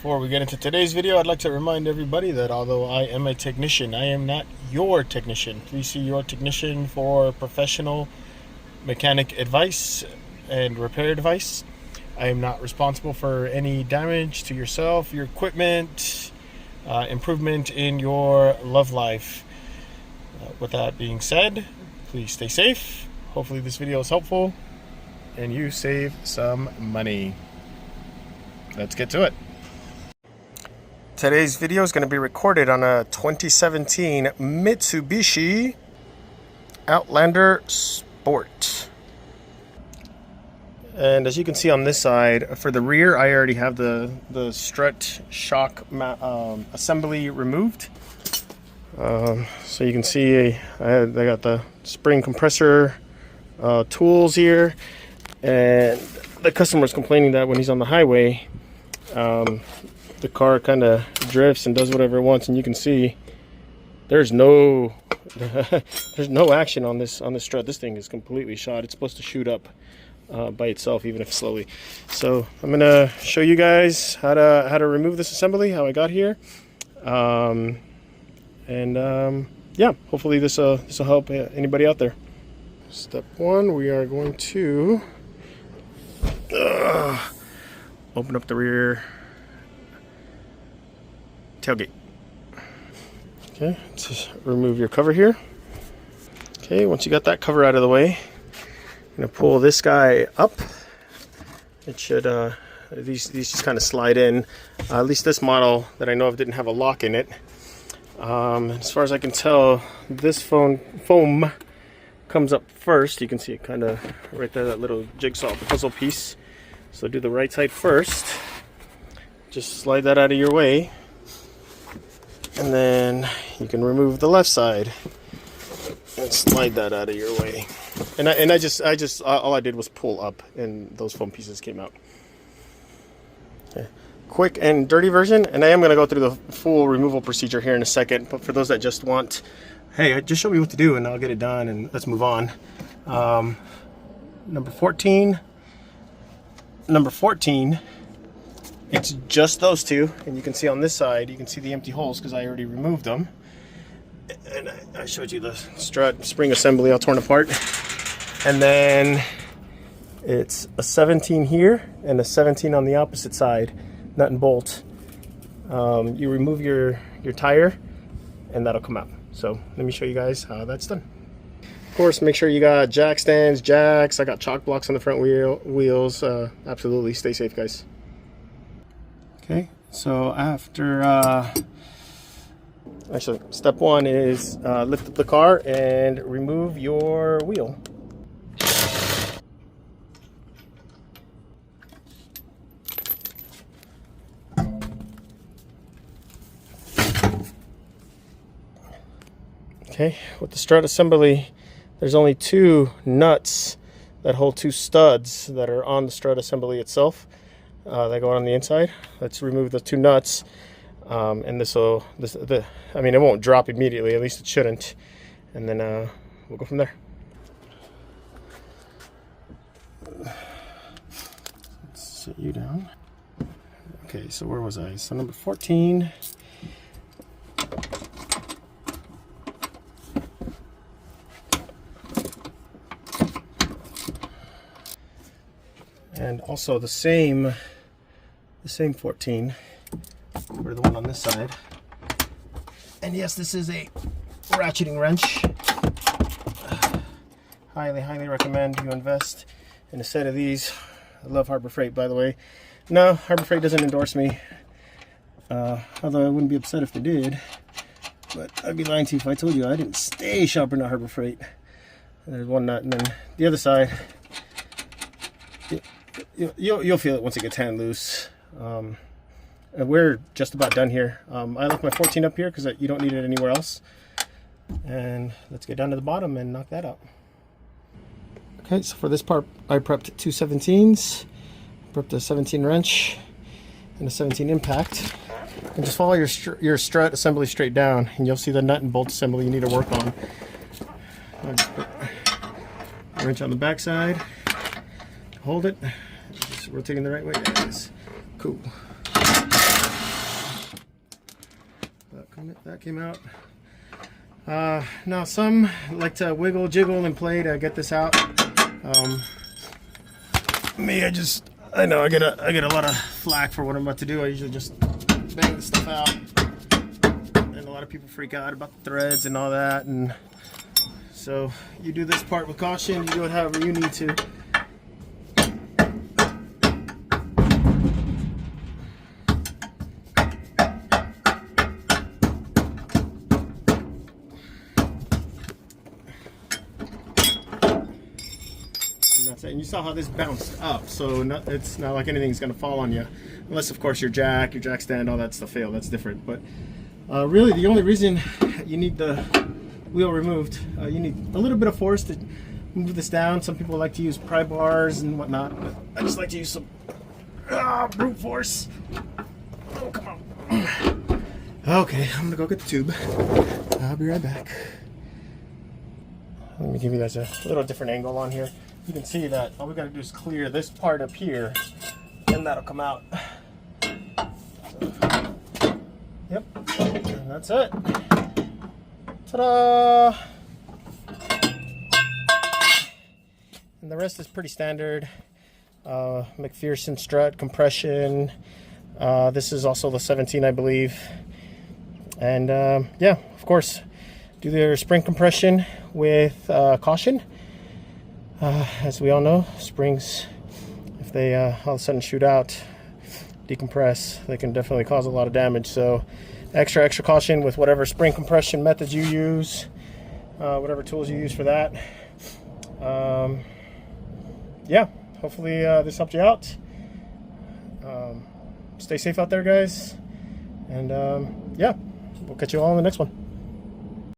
Before we get into today's video, I'd like to remind everybody that although I am a technician, I am not your technician. Please see your technician for professional mechanic advice and repair advice. I am not responsible for any damage to yourself, your equipment, improvement in your love life. With that being said, please stay safe. Hopefully this video is helpful and you save some money. Let's get to it. Today's video is going to be recorded on a 2017 Mitsubishi Outlander Sport. And as you can see on this side, for the rear, I already have the strut shock assembly removed. So you can see I got the spring compressor tools here, and the customer is complaining that when he's on the highway, the car kind of drifts and does whatever it wants, and you can see there's no action on this strut. This thing is completely shot. It's supposed to shoot up by itself, even if slowly. So I'm gonna show you guys how to remove this assembly, how I got here, yeah, hopefully this will help anybody out there. Step one, we are going to open up the rear tailgate. Okay, just remove your cover here. Okay, once you got that cover out of the way, I'm gonna pull this guy up. It should these just kind of slide in. At least this model that I know of didn't have a lock in it. As far as I can tell, this foam comes up first. You can see it kind of right there, that little jigsaw puzzle piece. So do the right side first. Just slide that out of your way, and then you can remove the left side and slide that out of your way. And I just all I did was pull up, and those foam pieces came out. Okay. Quick and dirty version, and I am going to go through the full removal procedure here in a second. But for those that just want, hey, just show me what to do, and I'll get it done, and let's move on. Number 14. It's just those two, and you can see on this side, you can see the empty holes because I already removed them. And I showed you the strut spring assembly all torn apart. And then it's a 17 here and a 17 on the opposite side, nut and bolt. You remove your tire, and that'll come out. So let me show you guys how that's done. Of course, make sure you got jack stands, jacks. I got chalk blocks on the front wheels. Absolutely, stay safe, guys. Okay, so after actually, step one is lift up the car and remove your wheel. Okay, with the strut assembly, there's only two nuts that hold two studs that are on the strut assembly itself. That go on the inside. Let's remove the two nuts, and it won't drop immediately. At least it shouldn't. And then we'll go from there. Let's sit you down. Okay, so where was I? So number 14. And also the same 14 for the one on this side. And yes, this is a ratcheting wrench. Highly recommend you invest in a set of these. I love Harbor Freight, by the way. No, Harbor Freight doesn't endorse me, although I wouldn't be upset if they did, but I'd be lying to you if I told you I didn't stay shopping at Harbor Freight. And there's one nut, and then the other side, you'll feel it once it gets hand loose. And we're just about done here. I left my 14 up here because you don't need it anywhere else. And let's get down to the bottom and knock that out. Okay, so for this part, I prepped two 17s. Prepped a 17 wrench and a 17 impact. And just follow your strut assembly straight down, and you'll see the nut and bolt assembly you need to work on. I'll just put a wrench on the back side. Hold it. Just rotating the right way, guys. Cool. That came out. Now some like to wiggle, jiggle, and play to get this out. Me, I know I get a lot of flack for what I'm about to do. I usually just bang the stuff out, and a lot of people freak out about the threads and all that. And so you do this part with caution. You do it however you need to. And you saw how this bounced up, so it's not like anything's going to fall on you, unless of course your jack stand, all that stuff failed. That's different. But really the only reason you need the wheel removed, you need a little bit of force to move this down. Some people like to use pry bars and whatnot, but I just like to use some brute force. Oh, come on. Okay, I'm gonna go get the tube. I'll be right back. Let me give you guys a little different angle on here. You can see that all we gotta do is clear this part up here, and that'll come out. So, yep, and that's it. Ta-da! And the rest is pretty standard. McPherson strut compression. This is also the 17, I believe. And yeah, of course, do their spring compression with caution. As we all know, springs, if they all of a sudden shoot out, decompress, they can definitely cause a lot of damage. So extra caution with whatever spring compression methods you use, whatever tools you use for that. Yeah, hopefully this helped you out. Stay safe out there, guys. And yeah, we'll catch you all in the next one.